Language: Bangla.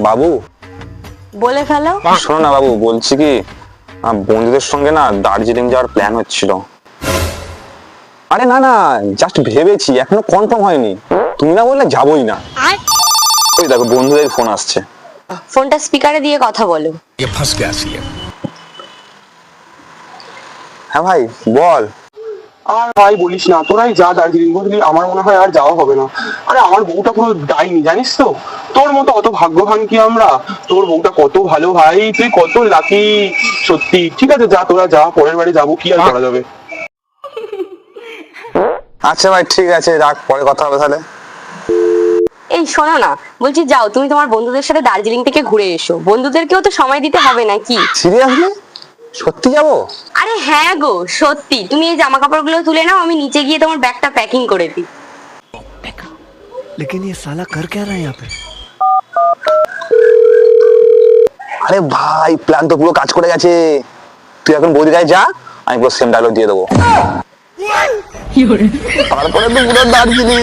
বাবু বলে ফেলো। শোনো না বাবু, বলছি কি বন্ধুদের সঙ্গে না দার্জিলিং যাওয়ার প্ল্যান হচ্ছিল। আরে না না, জাস্ট ভেবেছি, এখনো কনফার্ম হয়নি। তুমি না বললে যাবোই না। ওই দেখো বন্ধুদের ফোন আসছে। ফোনটা স্পিকারে দিয়ে কথা বলো। হ্যাঁ ভাই বল। আর ভাই বলিস না, তোরাই যা দার্জিলিং, বুঝলি আমার মনে হয় আর যাওয়া হবে না। আরে আমার বউটা পুরো ডাইনি, জানিস তো? তোর মতো অত ভাগ্যবান কি আমরা? তোর বউটা কত ভালো ভাই, তুই কত লাকি। সত্যি, ঠিক আছে যা, তোরা যা, পরের বাড়ি যাবো, কি আর করা যাবে। আচ্ছা ভাই ঠিক আছে, রাখ, পরে কথা হবে তাহলে। এই শোনো না, বলছি যাও তুমি তোমার বন্ধুদের সাথে দার্জিলিং থেকে ঘুরে এসো, বন্ধুদেরকেও তো সময় দিতে হবে নাকি? সিরিয়াসলি? সত্যি যাবো? আরে হ্যাঁ গো সত্যি, তুমি এই জামা কাপড়গুলো তুলে নাও, আমি নিচে গিয়ে তোমার ব্যাগটা প্যাকিং করে দিই। लेकिन ये साला कर क्या रहा है यहाँ पे? আরে ভাই প্ল্যান তো পুরো কাজ করে গেছে। তুই এখন বৌদি গায়ে যা, আমি পুরো সেম ডায়লগ দিয়ে দেবো। তারপরে তো পুরো দার্জিলিং।